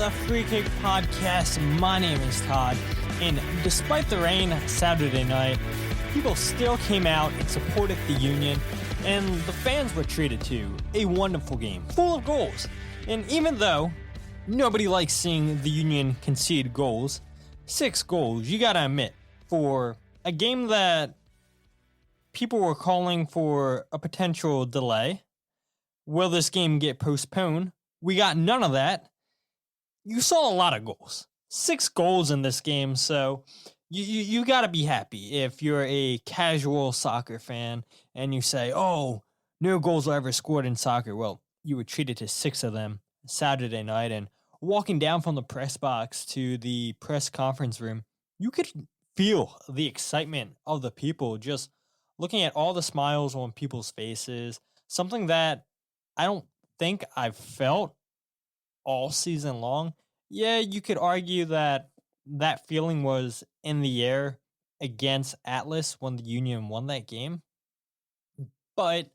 the Free Kick Podcast. My name is Todd, and despite the rain Saturday night, people still came out and supported the Union, and the fans were treated to a wonderful game, full of goals. And even though nobody likes seeing the Union concede goals, 6 goals, you gotta admit, for a game that people were calling for a potential delay, will this game get postponed? We got none of that. You saw a lot of goals. 6 goals in this game, so you got to be happy if you're a casual soccer fan and you say, oh, no goals were ever scored in soccer. Well, you were treated to 6 of them Saturday night, and walking down from the press box to the press conference room, you could feel the excitement of the people, just looking at all the smiles on people's faces, something that I don't think I've felt all season long. Yeah, you could argue that that feeling was in the air against Atlas when the Union won that game. But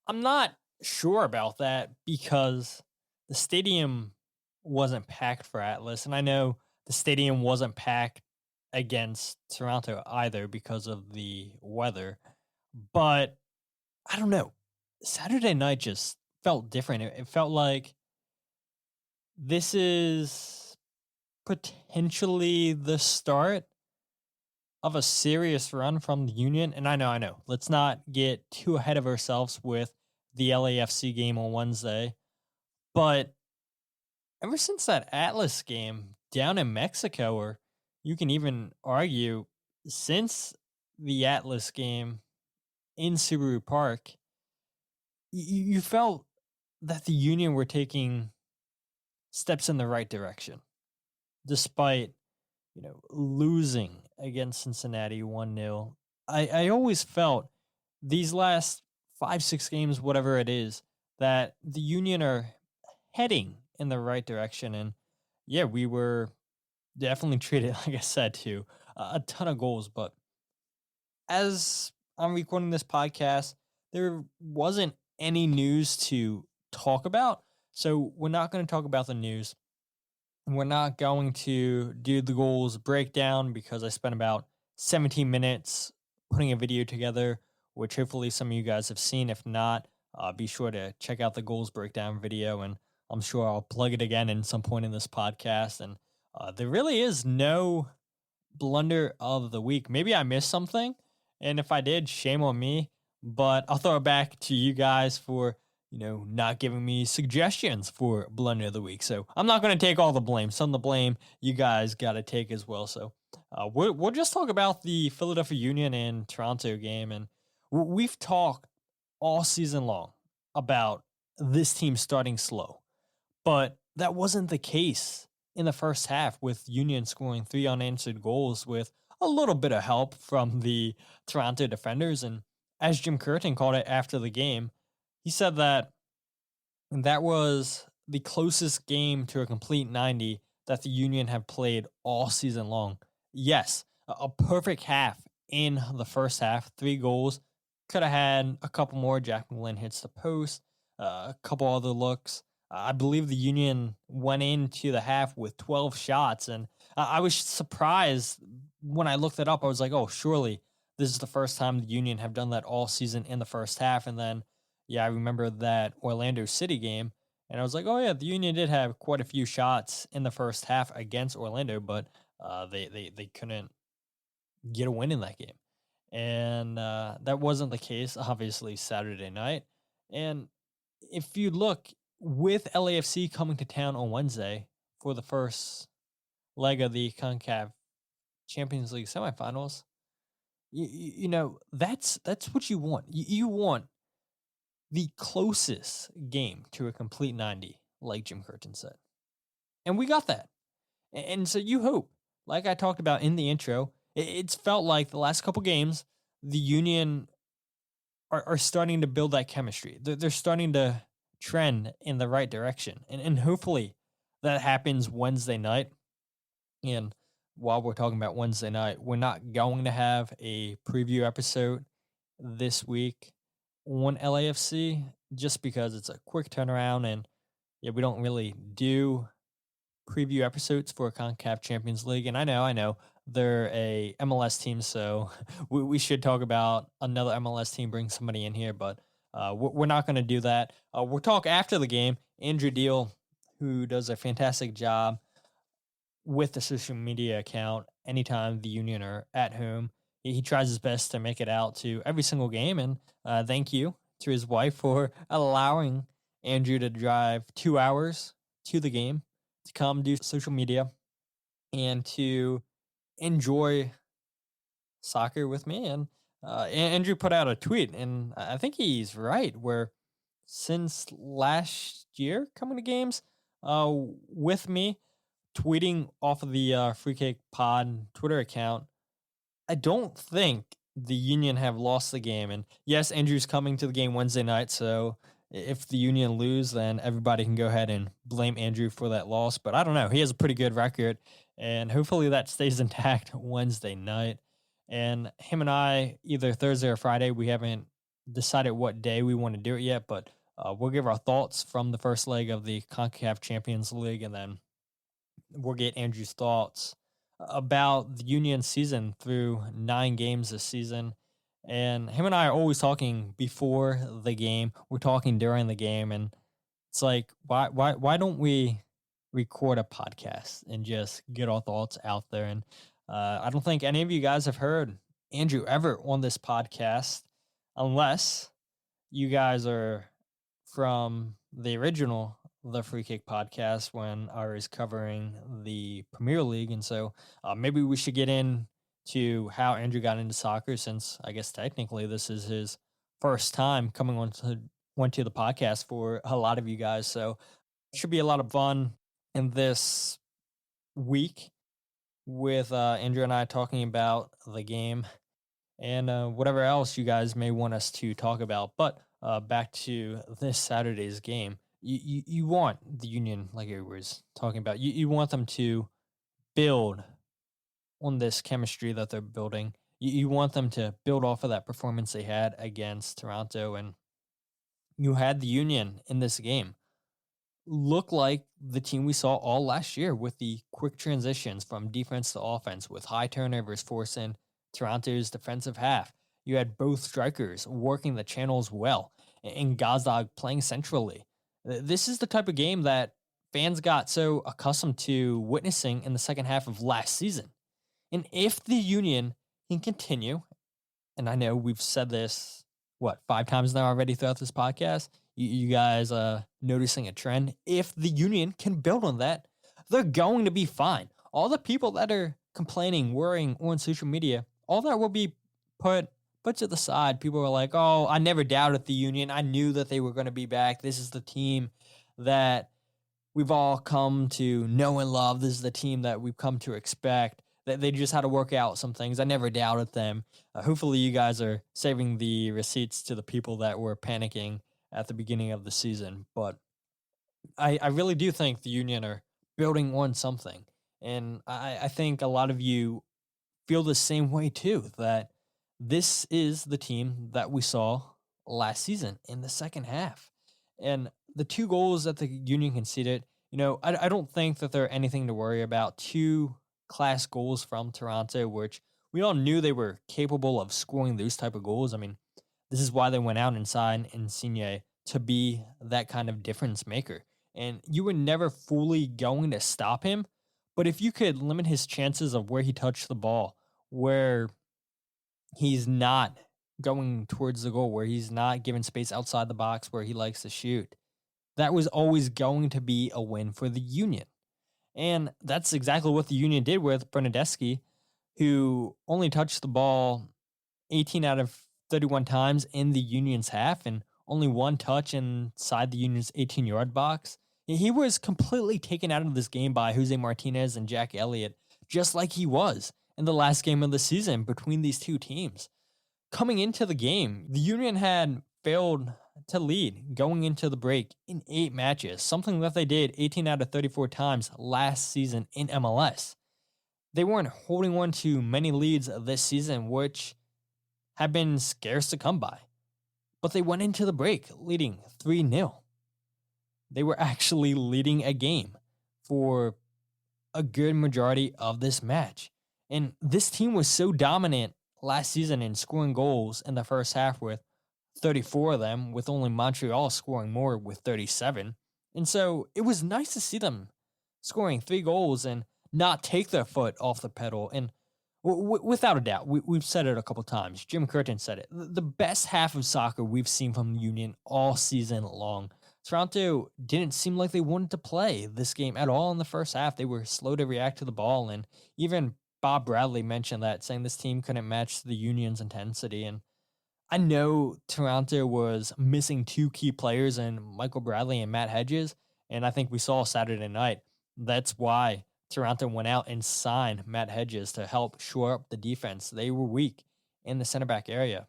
I'm not sure about that because the stadium wasn't packed for Atlas. And I know the stadium wasn't packed against Toronto either because of the weather. But I don't know. Saturday night just felt different. It felt like this is potentially the start of a serious run from the Union. And I know. Let's not get too ahead of ourselves with the LAFC game on Wednesday. But ever since that Atlas game down in Mexico, or you can even argue since the Atlas game in Subaru Park, you felt that the Union were taking steps in the right direction, despite, losing against Cincinnati 1-0. I always felt these last 5-6 games, whatever it is, that the Union are heading in the right direction. And yeah, we were definitely treated, like I said, to a ton of goals. But as I'm recording this podcast, there wasn't any news to talk about. So we're not going to talk about the news. We're not going to do the goals breakdown because I spent about 17 minutes putting a video together, which hopefully some of you guys have seen. If not, be sure to check out the goals breakdown video, and I'm sure I'll plug it again in some point in this podcast. And there really is no blunder of the week. Maybe I missed something, and if I did, shame on me. But I'll throw it back to you guys for not giving me suggestions for blunder of the week. So I'm not going to take all the blame. Some of the blame you guys got to take as well. So we'll just talk about the Philadelphia Union and Toronto game. And we've talked all season long about this team starting slow, but that wasn't the case in the first half, with Union scoring 3 unanswered goals with a little bit of help from the Toronto defenders. And as Jim Curtin called it after the game, he said that was the closest game to a complete 90 that the Union have played all season long. Yes, a perfect half in the first half, 3 goals. Could have had a couple more. Jack McGlynn hits the post, a couple other looks. I believe the Union went into the half with 12 shots, and I was surprised when I looked it up. I was like, oh, surely this is the first time the Union have done that all season in the first half. And then I remember that Orlando City game, and I was like, oh, yeah, the Union did have quite a few shots in the first half against Orlando, but they couldn't get a win in that game. And that wasn't the case, obviously, Saturday night. And if you look, with LAFC coming to town on Wednesday for the first leg of the CONCACAF Champions League semifinals, that's what you want. You want the closest game to a complete 90, like Jim Curtin said. And we got that. And so you hope, like I talked about in the intro, it's felt like the last couple games, the Union are starting to build that chemistry. They're starting to trend in the right direction. And hopefully that happens Wednesday night. And while we're talking about Wednesday night, we're not going to have a preview episode this week on LAFC just because it's a quick turnaround, and we don't really do preview episodes for CONCACAF Champions League. And I know they're a MLS team, so we should talk about another MLS team, bring somebody in here, but we're not going to do that. We'll talk after the game. Andrew Deal, who does a fantastic job with the social media account anytime the Union are at home. He tries his best to make it out to every single game, and thank you to his wife for allowing Andrew to drive 2 hours to the game to come do social media and to enjoy soccer with me. And Andrew put out a tweet, and I think he's right, where since last year coming to games with me, tweeting off of the Free Kick Pod Twitter account, I don't think the Union have lost the game. And yes, Andrew's coming to the game Wednesday night, so if the Union lose, then everybody can go ahead and blame Andrew for that loss. But I don't know. He has a pretty good record, and hopefully that stays intact Wednesday night. And him and I, either Thursday or Friday, we haven't decided what day we want to do it yet, but we'll give our thoughts from the first leg of the CONCACAF Champions League, and then we'll get Andrew's thoughts about the Union season through 9 games this season. And him and I are always talking before the game. We're talking during the game, and it's like, why don't we record a podcast and just get our thoughts out there? And I don't think any of you guys have heard Andrew ever on this podcast, unless you guys are from the original The Free Kick podcast when I was covering the Premier League. And so maybe we should get into how Andrew got into soccer, since I guess technically this is his first time coming onto the podcast for a lot of you guys. So it should be a lot of fun in this week with Andrew and I talking about the game and whatever else you guys may want us to talk about. But back to this Saturday's game. You want the Union, like I was talking about, you want them to build on this chemistry that they're building. You want them to build off of that performance they had against Toronto, and you had the Union in this game look like the team we saw all last year, with the quick transitions from defense to offense, with high turnovers forcing Toronto's defensive half. You had both strikers working the channels well, and Gazdag playing centrally. This is the type of game that fans got so accustomed to witnessing in the second half of last season. And if the Union can continue, and I know we've said this, 5 times now already throughout this podcast, you guys noticing a trend. If the Union can build on that, they're going to be fine. All the people that are complaining, worrying on social media, all that will be put to the side. People are like, oh, I never doubted the Union. I knew that they were going to be back. This is the team that we've all come to know and love. This is the team that we've come to expect. That they just had to work out some things. I never doubted them. Hopefully you guys are saving the receipts to the people that were panicking at the beginning of the season. But I really do think the Union are building on something. And I think a lot of you feel the same way too, that this is the team that we saw last season in the second half. And the 2 goals that the Union conceded, I don't think that they're anything to worry about. 2 class goals from Toronto, which we all knew they were capable of scoring those type of goals. I mean, this is why they went out and signed Insigne to be that kind of difference maker. And you were never fully going to stop him, but if you could limit his chances of where he touched the ball, where he's not going towards the goal, where he's not given space outside the box where he likes to shoot, that was always going to be a win for the Union. And that's exactly what the Union did with Bernardeschi, who only touched the ball 18 out of 31 times in the Union's half and only 1 touch inside the Union's 18-yard box. He was completely taken out of this game by Jose Martinez and Jack Elliott, just like he was in the last game of the season between these 2 teams. Coming into the game, the Union had failed to lead going into the break in 8 matches, something that they did 18 out of 34 times last season in MLS. They weren't holding on to many leads this season, which have been scarce to come by. But they went into the break leading 3-0. They were actually leading a game for a good majority of this match. And this team was so dominant last season in scoring goals in the first half with 34 of them, with only Montreal scoring more with 37. And so it was nice to see them scoring 3 goals and not take their foot off the pedal. And without a doubt, we've said it a couple times. Jim Curtin said it. The best half of soccer we've seen from the Union all season long. Toronto didn't seem like they wanted to play this game at all in the first half. They were slow to react to the ball, and even Bob Bradley mentioned that, saying this team couldn't match the Union's intensity. And I know Toronto was missing 2 key players in Michael Bradley and Matt Hedges, and I think we saw Saturday night. That's why Toronto went out and signed Matt Hedges to help shore up the defense. They were weak in the center back area.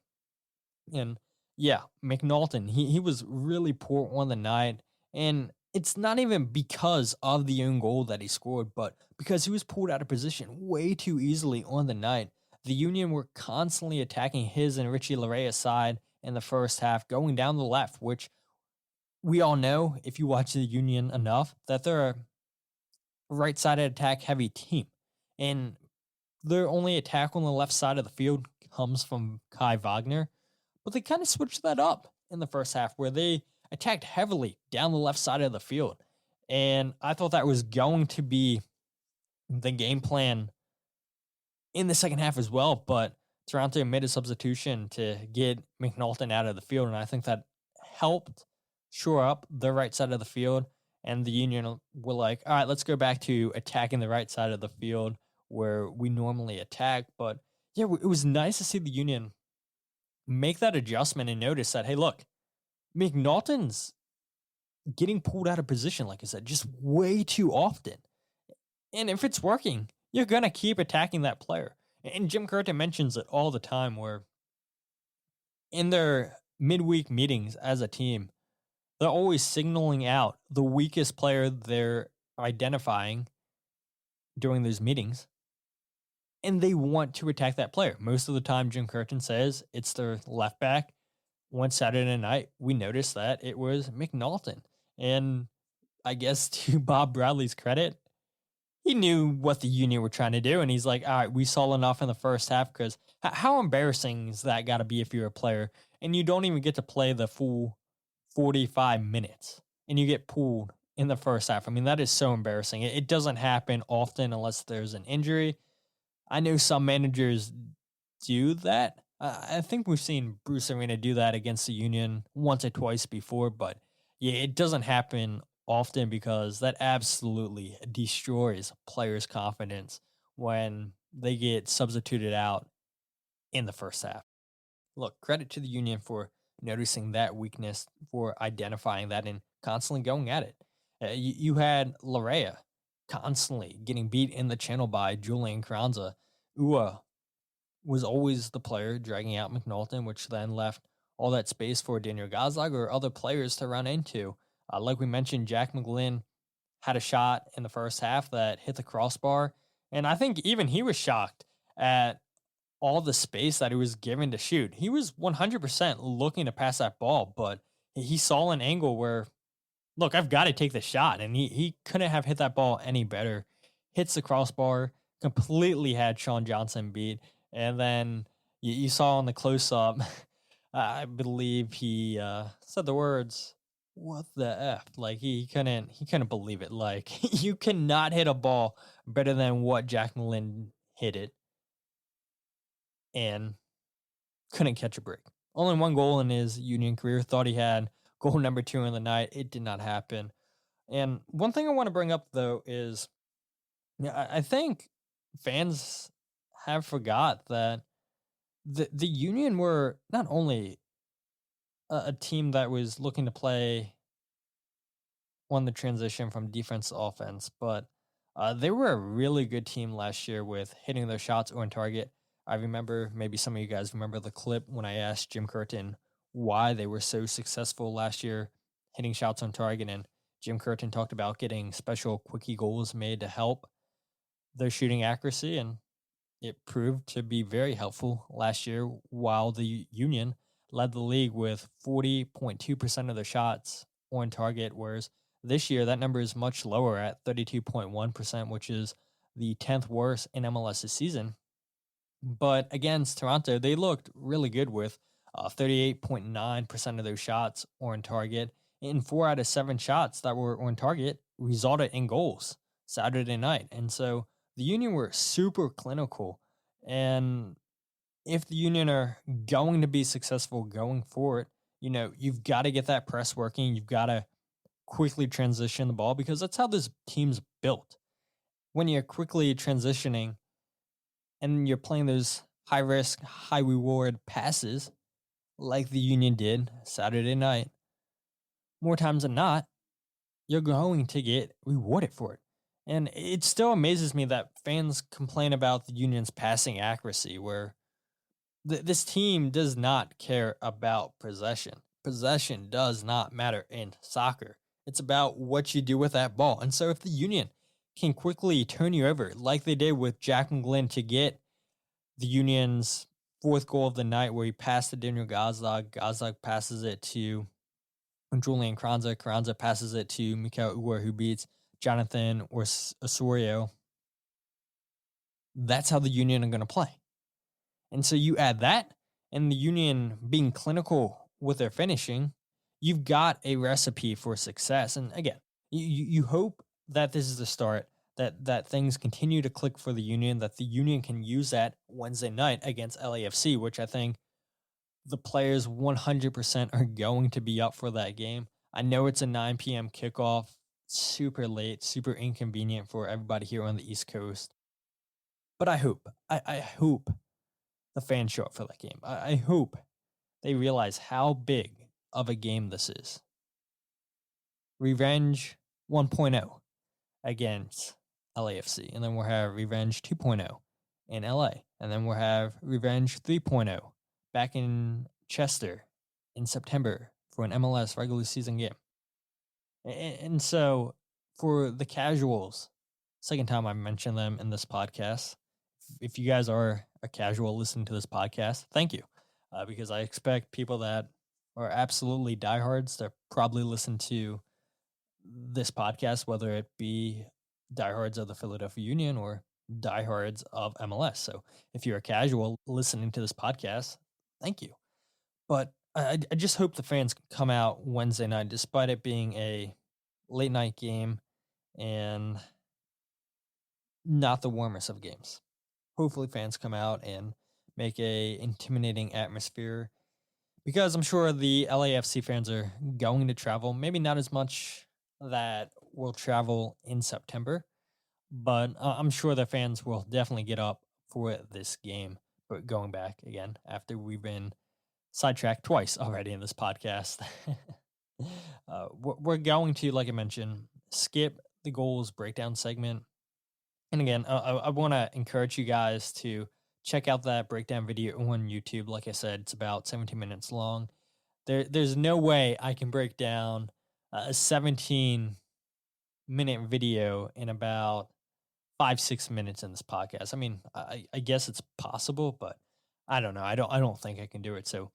And yeah, McNaughton, he was really poor on the night. And it's not even because of the own goal that he scored, but because he was pulled out of position way too easily on the night. The Union were constantly attacking his and Richie Larea's side in the first half, going down the left, which we all know, if you watch the Union enough, that they're a right-sided attack-heavy team. And their only attack on the left side of the field comes from Kai Wagner. But they kind of switched that up in the first half, where they attacked heavily down the left side of the field. And I thought that was going to be the game plan in the second half as well. But Toronto made a substitution to get McNaughton out of the field, and I think that helped shore up the right side of the field. And the Union were like, all right, let's go back to attacking the right side of the field where we normally attack. But yeah, it was nice to see the Union make that adjustment and notice that, hey, look, McNaughton's getting pulled out of position, like I said, just way too often. And if it's working, you're going to keep attacking that player. And Jim Curtin mentions it all the time, where in their midweek meetings as a team, they're always signaling out the weakest player they're identifying during those meetings, and they want to attack that player. Most of the time, Jim Curtin says it's their left back. One Saturday night, we noticed that it was McNaughton. And I guess to Bob Bradley's credit, he knew what the Union were trying to do, and he's like, all right, we saw enough in the first half, because how embarrassing is that got to be if you're a player, and you don't even get to play the full 45 minutes, and you get pulled in the first half. I mean, that is so embarrassing. It doesn't happen often unless there's an injury. I know some managers do that. I think we've seen Bruce Arena do that against the Union once or twice before, but yeah, it doesn't happen often, because that absolutely destroys players' confidence when they get substituted out in the first half. Look, credit to the Union for noticing that weakness, for identifying that, and constantly going at it. You had Larea constantly getting beat in the channel by Julian Carranza. Uhre was always the player dragging out McNaughton, which then left all that space for Daniel Gazdag or other players to run into. Like we mentioned, Jack McGlynn had a shot in the first half that hit the crossbar, and I think even he was shocked at all the space that he was given to shoot. He was 100% looking to pass that ball, but he saw an angle where, look, I've got to take the shot, and he couldn't have hit that ball any better. Hits the crossbar, completely had Sean Johnson beat, and then you saw on the close-up, I believe he said the words, "What the F?" Like, he couldn't believe it. Like, you cannot hit a ball better than what Jack McGlynn hit it, and couldn't catch a break. Only 1 goal in his Union career. Thought he had goal number 2 in the night. It did not happen. And one thing I want to bring up, though, is I think fans have forgot that the Union were not only a team that was looking to play on the transition from defense to offense, but they were a really good team last year with hitting their shots on target. I remember, maybe some of you guys remember the clip when I asked Jim Curtin why they were so successful last year hitting shots on target, and Jim Curtin talked about getting special quickie goals made to help their shooting accuracy, and it proved to be very helpful last year, while the Union led the league with 40.2% of their shots on target, whereas This year, that number is much lower at 32.1%, which is the 10th worst in MLS this season. But against Toronto, they looked really good with 38.9% of those shots were on target. And 4 out of 7 shots that were on target resulted in goals Saturday night. And so the Union were super clinical. And if the Union are going to be successful going forward, you've got to get that press working. You've got to quickly transition the ball because that's how this team's built. When you're quickly transitioning and you're playing those high risk, high reward passes like the Union did Saturday night, more times than not, you're going to get rewarded for it. And it still amazes me that fans complain about the Union's passing accuracy, where this team does not care about possession. Possession does not matter in soccer. It's about what you do with that ball. And so if the Union can quickly turn you over, like they did with Jack and Glenn to get the Union's 4th goal of the night, where he passed to Daniel Gazdag. Gazdag passes it to Julian Carranza. Carranza passes it to Mikael Uhre, who beats Jonathan Osorio. That's how the Union are going to play. And so you add that and the Union being clinical with their finishing, you've got a recipe for success. And again, you hope that this is the start, that things continue to click for the Union, that the Union can use that Wednesday night against LAFC, which I think the players 100% are going to be up for that game. I know it's a 9 p.m. kickoff, super late, super inconvenient for everybody here on the East Coast. But I hope the fans show up for that game. I hope they realize how big of a game this is. Revenge 1.0 against LAFC. And then we'll have Revenge 2.0 in LA. And then we'll have Revenge 3.0 back in Chester in September for an MLS regular season game. And so for the casuals, second time I mentioned them in this podcast, if you guys are a casual listening to this podcast, thank you. Because I expect people that are absolutely diehards to probably listen to this podcast, whether it be diehards of the Philadelphia Union or diehards of MLS. So if you're a casual listening to this podcast, thank you. But I just hope the fans come out Wednesday night, despite it being a late night game and not the warmest of games. Hopefully fans come out and make a intimidating atmosphere, because I'm sure the LAFC fans are going to travel. Maybe not as much that will travel in September, but I'm sure the fans will definitely get up for this game. But going back again, after we've been sidetracked twice already in this podcast, we're going to, like I mentioned, skip the goals breakdown segment. And again, I want to encourage you guys to check out that breakdown video on YouTube. Like I said, it's about 17 minutes long. There's no way I can break down a 17-minute video in about 5-6 minutes in this podcast. I mean, I guess it's possible, but I don't know. I don't think I can do it. So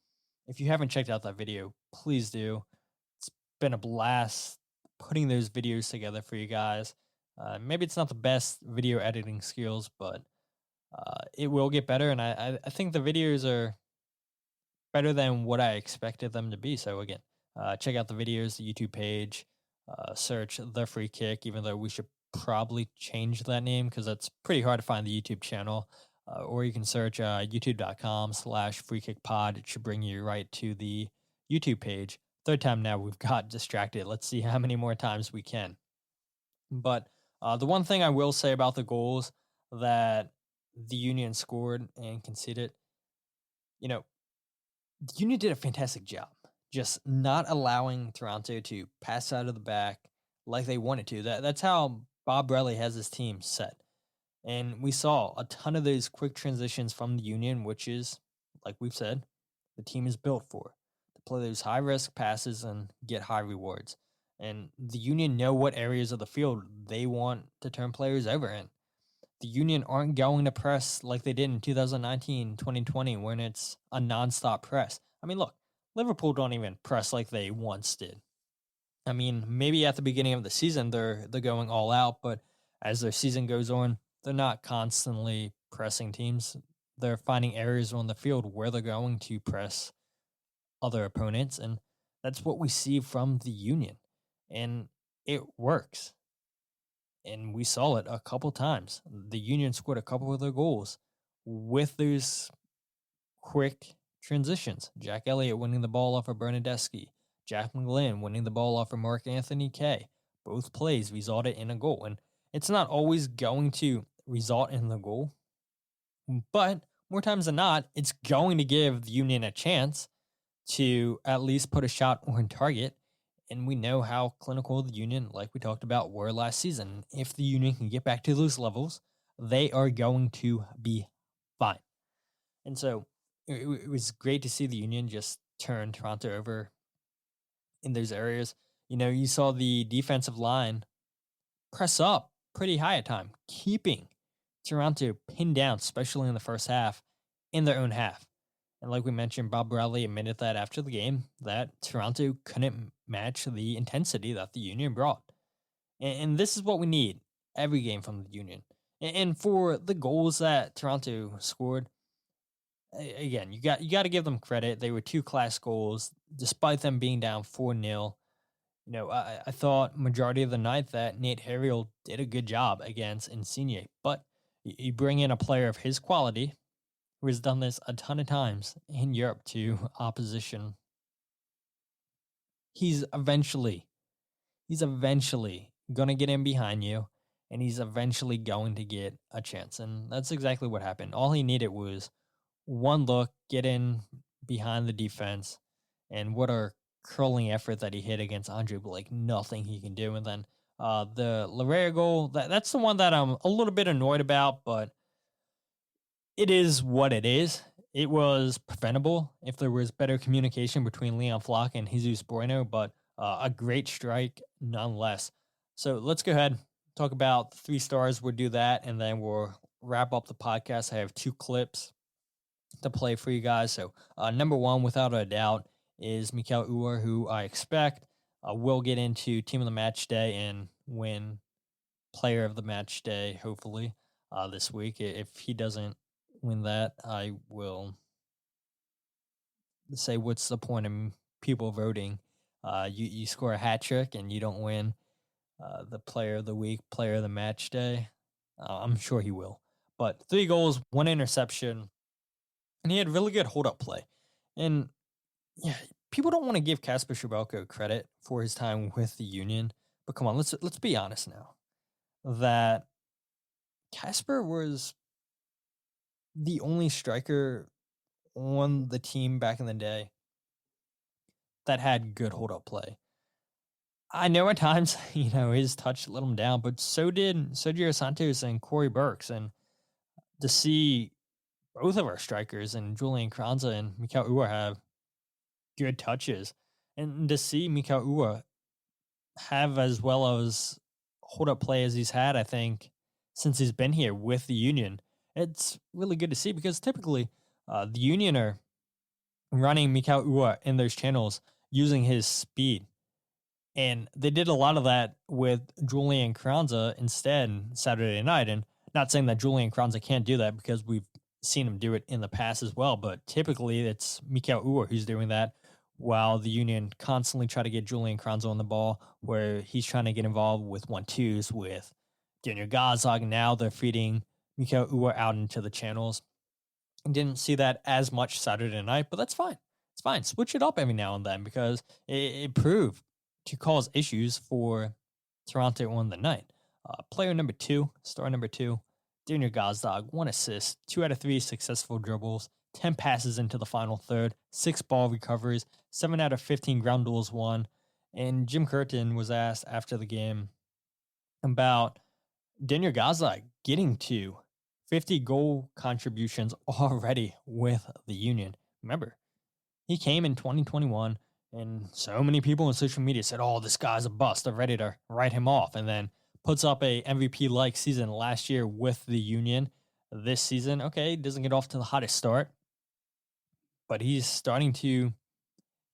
if you haven't checked out that video, please do. It's been a blast putting those videos together for you guys. Maybe it's not the best video editing skills, but it will get better. And I think the videos are better than what I expected them to be. So again, check out the videos, the YouTube page, search The Free Kick, even though we should probably change that name because that's pretty hard to find the YouTube channel. Or you can search youtube.com/freekickpod. It should bring you right to the YouTube page. Third time now we've got distracted. Let's see how many more times we can. But the one thing I will say about the goals that the Union scored and conceded, the Union did a fantastic job just not allowing Toronto to pass out of the back like they wanted to. That's how Bob Bradley has his team set. And we saw a ton of those quick transitions from the Union, which is, like we've said, the team is built for. To play those high-risk passes and get high rewards. And the Union know what areas of the field they want to turn players over in. The Union aren't going to press like they did in 2019, 2020, when it's a nonstop press. I mean, look, Liverpool don't even press like they once did. I mean, maybe at the beginning of the season they're going all out, but as their season goes on, they're not constantly pressing teams. They're finding areas on the field where they're going to press other opponents, and that's what we see from the Union. And it works. And we saw it a couple times. The Union scored a couple of their goals with those quick transitions. Jack Elliott winning the ball off of Bernardeschi. Jack McGlynn winning the ball off of Mark Anthony Kay. Both plays resulted in a goal. And it's not always going to result in the goal, but more times than not, it's going to give the Union a chance to at least put a shot on target. And we know how clinical the Union, like we talked about, were last season. If the Union can get back to those levels, they are going to be fine. And so it was great to see the Union just turn Toronto over in those areas. You know, you saw the defensive line press up pretty high at time, keeping Toronto pinned down, especially in the first half, in their own half. And like we mentioned, Bob Bradley admitted that after the game that Toronto couldn't match the intensity that the Union brought. And this is what we need every game from the Union. And for the goals that Toronto scored, again, you got to give them credit. They were two class goals, despite them being down 4-0. You know, I thought majority of the night that Nate Harriel did a good job against Insigne, but you bring in a player of his quality, who has done this a ton of times in Europe to opposition. He's eventually going to get in behind you, and he's eventually going to get a chance. And that's exactly what happened. All he needed was one look, get in behind the defense, and what a curling effort that he hit against Andre Blake. Nothing he can do. And then the Larrea goal, that's the one that I'm a little bit annoyed about, but it is what it is. It was preventable if there was better communication between Leon Flock and Jesus Bueno, but a great strike nonetheless. So let's go ahead, talk about the 3 stars. We'll do that, and then we'll wrap up the podcast. I have 2 clips to play for you guys. So number 1, without a doubt, is Mikael Uhre, who I expect will get into Team of the Match Day and win Player of the Match Day, hopefully, this week. If he doesn't win that, I will say, what's the point of people voting? You score a hat trick and you don't win the Player of the Week, Player of the Match Day. I'm sure he will. But 3 goals, 1 interception, and he had really good hold-up play. And yeah, people don't want to give Kasper Schmeichel credit for his time with the Union, but come on, let's be honest now. That Kasper was the only striker on the team back in the day that had good hold-up play. I know at times, his touch let him down, but so did Sergio Santos and Corey Burks. And to see both of our strikers, and Julian Kranza and Mikael Uhre, have good touches, and to see Mikael Uhre have as well as hold-up play as he's had, I think, since he's been here with the Union, it's really good to see, because typically the Union are running Mikael Uhre in those channels using his speed. And they did a lot of that with Julian Kranza instead Saturday night. And not saying that Julian Kranza can't do that, because we've seen him do it in the past as well. But typically it's Mikael Uhre who's doing that, while the Union constantly try to get Julian Kranza on the ball, where he's trying to get involved with 1-2s with Daniel Gazdag. Now they're feeding Mikael Uhre out into the channels. Didn't see that as much Saturday night, but that's fine. It's fine. Switch it up every now and then, because it proved to cause issues for Toronto on the night. Player number 2, star number 2, Daniel Gazdag, 1 assist, 2 out of 3 successful dribbles, 10 passes into the final third, 6 ball recoveries, 7 out of 15 ground duels won. And Jim Curtin was asked after the game about Daniel Gazdag getting to 50 goal contributions already with the Union. Remember, he came in 2021, and so many people on social media said, "Oh, this guy's a bust. They're ready to write him off." And then puts up a MVP-like season last year with the Union. This season, okay, doesn't get off to the hottest start, but he's starting to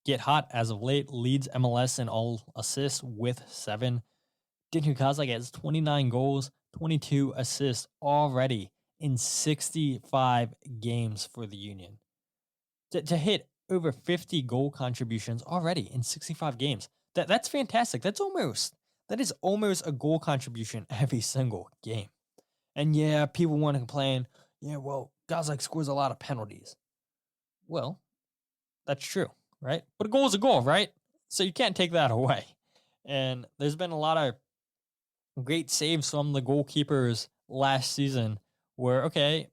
get hot as of late, leads MLS in all assists with 7. Daniel Gazdag has 29 goals, 22 assists already in 65 games for the Union. To hit over 50 goal contributions already in 65 games. That's fantastic. That is almost a goal contribution every single game. And yeah, people want to complain, yeah, well, Gazdag scores a lot of penalties. Well, that's true, right? But a goal is a goal, right? So you can't take that away. And there's been a lot of great saves from the goalkeepers last season where, okay,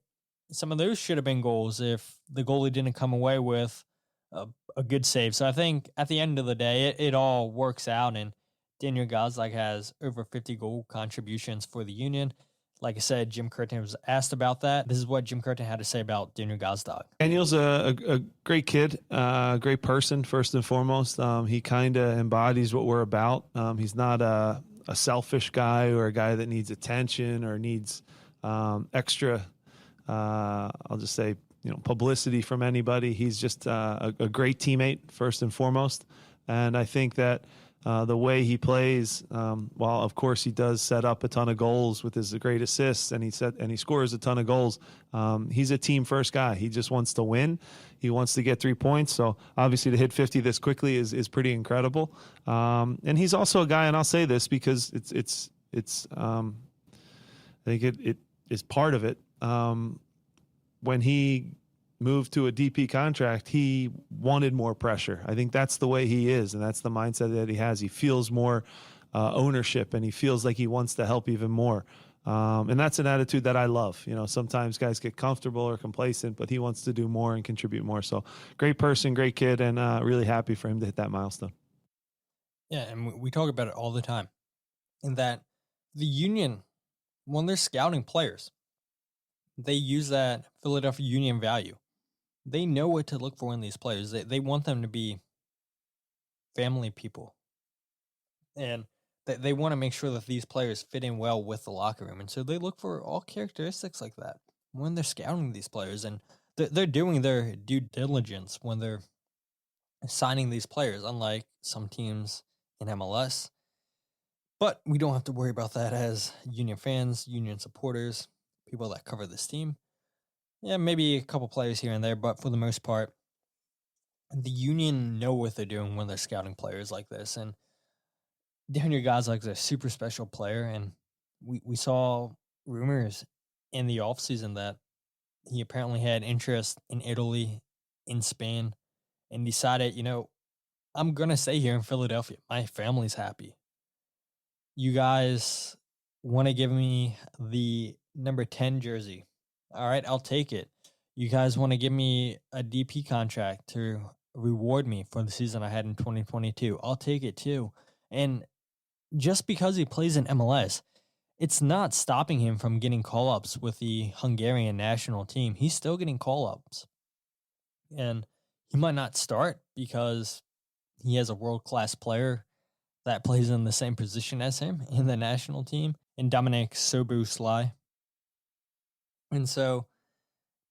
some of those should have been goals if the goalie didn't come away with a good save. So I think at the end of the day, it all works out, and Daniel Gazdag has over 50 goal contributions for the Union. Like I said, Jim Curtin was asked about that. This is what Jim Curtin had to say about Daniel Gazdag. Daniel's a great kid, great person, first and foremost. He kind of embodies what we're about. He's not a selfish guy or a guy that needs attention or needs extra, I'll just say, publicity from anybody. He's just a great teammate, first and foremost. And I think that the way he plays, while of course he does set up a ton of goals with his great assists, and he scores a ton of goals. He's a team first guy. He just wants to win. He wants to get 3 points. So obviously to hit 50 this quickly is pretty incredible. And he's also a guy, and I'll say this because it's I think it is part of it. When he moved to a DP contract, he wanted more pressure. I think that's the way he is, and that's the mindset that he has. He feels more ownership, and he feels like he wants to help even more. And that's an attitude that I love. Sometimes guys get comfortable or complacent, but he wants to do more and contribute more. So great person, great kid, and really happy for him to hit that milestone. Yeah, and we talk about it all the time, in that the Union, when they're scouting players, they use that Philadelphia Union value. They know what to look for in these players. They want them to be family people. And they want to make sure that these players fit in well with the locker room. And so they look for all characteristics like that when they're scouting these players. And they're doing their due diligence when they're signing these players, unlike some teams in MLS. But we don't have to worry about that as Union fans, Union supporters, people that cover this team. Yeah, maybe a couple players here and there, but for the most part, the Union know what they're doing when they're scouting players like this. And Daniel Gazdag is a super special player, and we saw rumors in the offseason that he apparently had interest in Italy, in Spain, and decided, I'm going to stay here in Philadelphia. My family's happy. You guys want to give me the number 10 jersey. All right, I'll take it. You guys want to give me a DP contract to reward me for the season I had in 2022. I'll take it too. And just because he plays in MLS, it's not stopping him from getting call-ups with the Hungarian national team. He's still getting call-ups. And he might not start because he has a world-class player that plays in the same position as him in the national team, in Dominic Szoboszlai. And so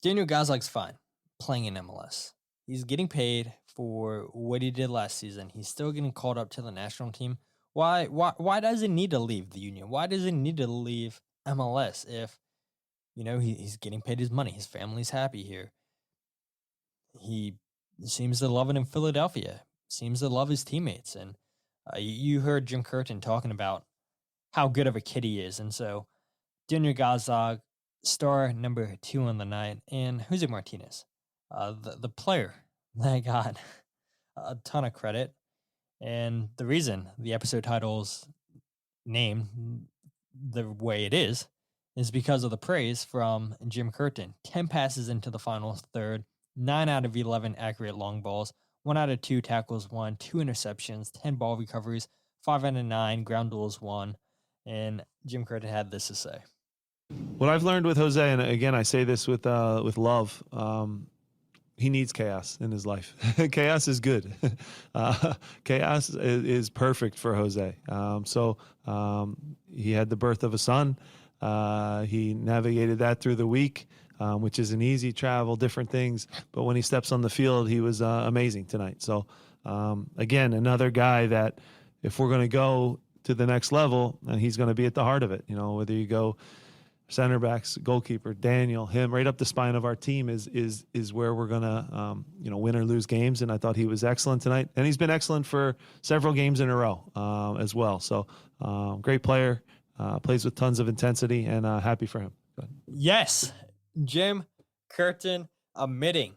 Daniel Gazlag's fine playing in MLS. He's getting paid for what he did last season. He's still getting called up to the national team. Why does he need to leave the Union? Why does he need to leave MLS if, he's getting paid his money? His family's happy here. He seems to love it in Philadelphia. Seems to love his teammates. And you heard Jim Curtin talking about how good of a kid he is. And so Daniel Gazdag, star number 2 on the night, and Jose Martinez, the player that got a ton of credit. And the reason the episode title's named the way it is because of the praise from Jim Curtin. 10 passes into the final third, 9 out of 11 accurate long balls, 1 out of 2 tackles won, 2 interceptions, 10 ball recoveries, 5 out of 9 ground duels won. And Jim Curtin had this to say. What I've learned with Jose, and again, I say this with love, he needs chaos in his life. Chaos is good. Chaos is perfect for Jose. So he had the birth of a son. He navigated that through the week, which isn't easy, travel, different things. But when he steps on the field, he was amazing tonight. So again, another guy that if we're going to go to the next level, and he's going to be at the heart of it, whether you go center backs, goalkeeper, Daniel, him, right up the spine of our team is where we're going to, win or lose games. And I thought he was excellent tonight, and he's been excellent for several games in a row as well. So great player, plays with tons of intensity, and happy for him. Yes, Jim Curtin admitting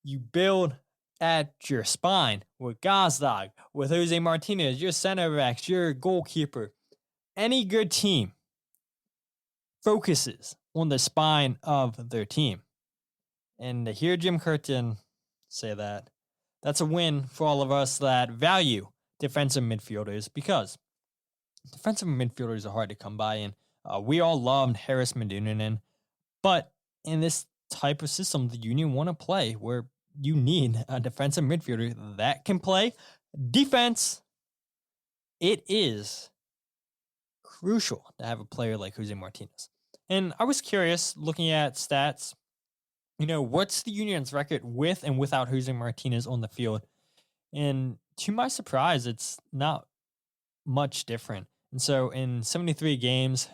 you build at your spine with Gazdag, with Jose Martinez, your center backs, your goalkeeper. Any good team focuses on the spine of their team. And to hear Jim Curtin say that, that's a win for all of us that value defensive midfielders, because defensive midfielders are hard to come by. And we all loved Harris Medunanen, but in this type of system, the Union want to play where you need a defensive midfielder that can play defense. It is crucial to have a player like Jose Martinez. And I was curious, looking at stats, what's the Union's record with and without Jose Martinez on the field? And to my surprise, it's not much different. And so in 73 games,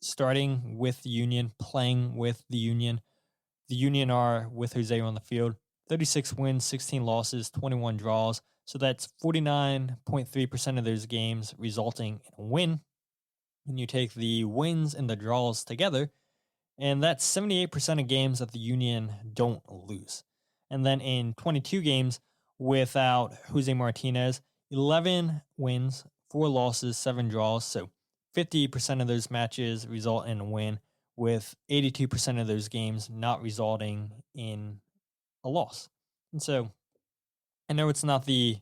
starting with the Union, playing with the Union are with Jose on the field, 36 wins, 16 losses, 21 draws. So that's 49.3% of those games resulting in a win. And you take the wins and the draws together, and that's 78% of games that the Union don't lose. And then in 22 games without Jose Martinez, 11 wins, 4 losses, 7 draws. So 50% of those matches result in a win, with 82% of those games not resulting in a loss. And so I know it's not the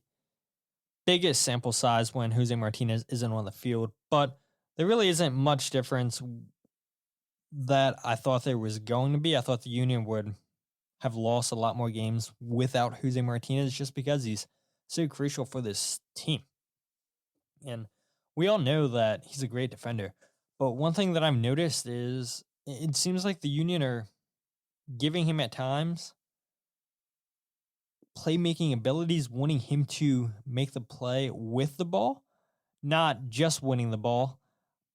biggest sample size when Jose Martinez isn't on the field, but there really isn't much difference that I thought there was going to be. I thought the Union would have lost a lot more games without Jose Martinez, just because he's so crucial for this team. And we all know that he's a great defender. But one thing that I've noticed is it seems like the Union are giving him at times playmaking abilities, wanting him to make the play with the ball, not just winning the ball.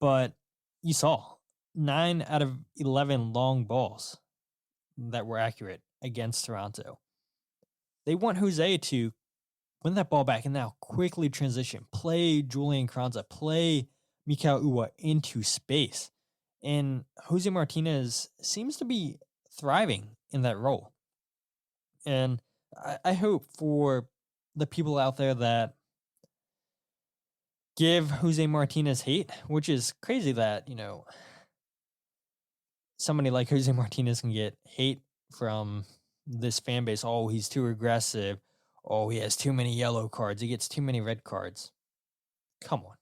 But you saw 9 out of 11 long balls that were accurate against Toronto. They want Jose to win that ball back and now quickly transition, play Julian Kranza, play Mikael Uhre into space. And Jose Martinez seems to be thriving in that role. And I hope for the people out there that give Jose Martinez hate, which is crazy that, somebody like Jose Martinez can get hate from this fan base. Oh, he's too aggressive. Oh, he has too many yellow cards. He gets too many red cards. Come on.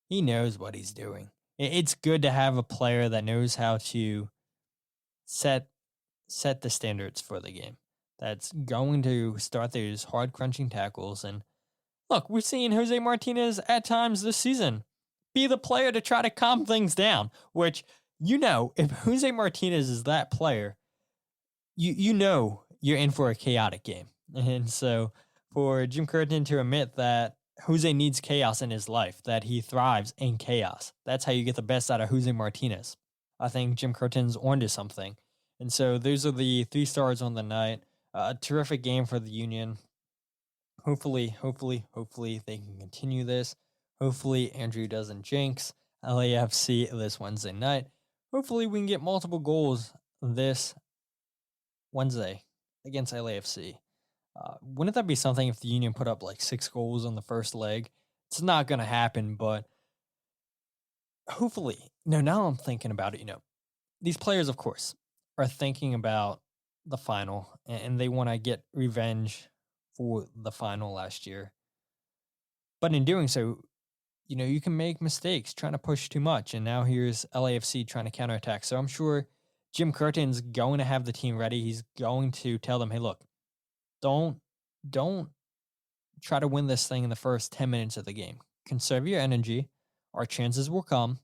He knows what he's doing. It's good to have a player that knows how to set the standards for the game. That's going to start those hard crunching tackles. And look, we've seen Jose Martinez at times this season be the player to try to calm things down, which, if Jose Martinez is that player, you know you're in for a chaotic game. And so for Jim Curtin to admit that Jose needs chaos in his life, that he thrives in chaos, that's how you get the best out of Jose Martinez. I think Jim Curtin's onto something. And so those are the 3 stars on the night. A terrific game for the Union. Hopefully they can continue this. Hopefully Andrew doesn't jinx LAFC this Wednesday night. Hopefully we can get multiple goals this Wednesday against LAFC. Wouldn't that be something if the Union put up like 6 goals on the first leg? It's not going to happen, but hopefully. Now I'm thinking about it, these players, of course, are thinking about the final, and they want to get revenge for the final last year. But in doing so, you can make mistakes trying to push too much, and now here's LAFC trying to counterattack. So I'm sure Jim Curtin's going to have the team ready. He's going to tell them, hey, look, don't try to win this thing in the first 10 minutes of the game. Conserve your energy. Our chances will come.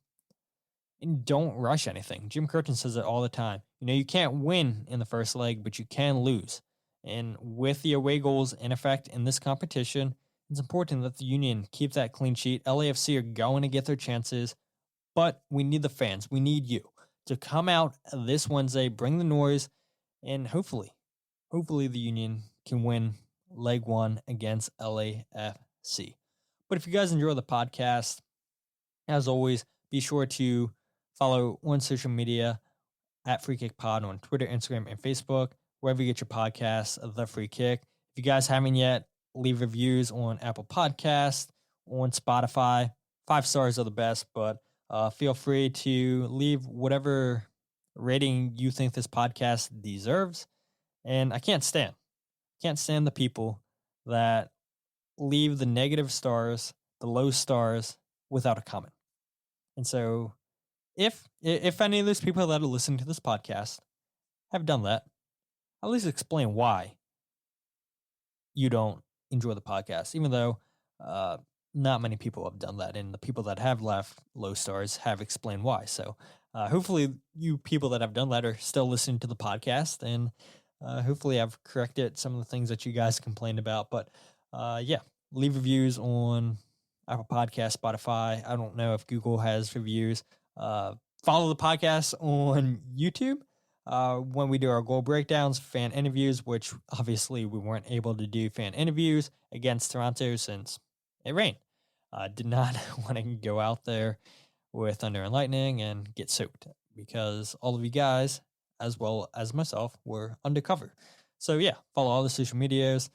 And don't rush anything. Jim Curtin says it all the time. You can't win in the first leg, but you can lose. And with the away goals in effect in this competition, it's important that the Union keep that clean sheet. LAFC are going to get their chances, but we need the fans. We need you to come out this Wednesday, bring the noise, and hopefully the Union can win leg one against LAFC. But if you guys enjoy the podcast, as always, be sure to follow on social media at Free Kick Pod on Twitter, Instagram, and Facebook, wherever you get your podcasts, The Free Kick. If you guys haven't yet, leave reviews on Apple Podcasts, on Spotify. 5 stars are the best, but feel free to leave whatever rating you think this podcast deserves. And I can't stand the people that leave the negative stars, the low stars, without a comment. And so if any of those people that are listening to this podcast have done that, at least explain why you don't enjoy the podcast, even though not many people have done that. And the people that have left low stars have explained why. So hopefully you people that have done that are still listening to the podcast, and hopefully I've corrected some of the things that you guys complained about. But yeah, leave reviews on Apple Podcasts, Spotify. I don't know if Google has reviews. Follow the podcast on YouTube when we do our goal breakdowns, fan interviews, which obviously we weren't able to do fan interviews against Toronto since it rained. Did not want to go out there with thunder and lightning and get soaked because all of you guys, as well as myself, were undercover. So yeah, follow all the social medias,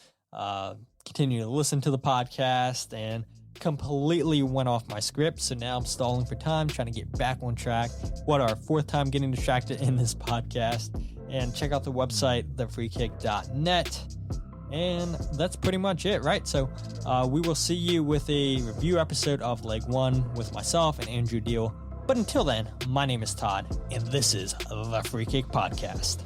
continue to listen to the podcast, and completely went off my script. So now I'm stalling for time, trying to get back on track. What, our 4th time getting distracted in this podcast. And check out the website, thefreekick.net. And that's pretty much it, right? So we will see you with a review episode of Leg 1 with myself and Andrew Deal. But until then, my name is Todd, and this is the Free Kick Podcast.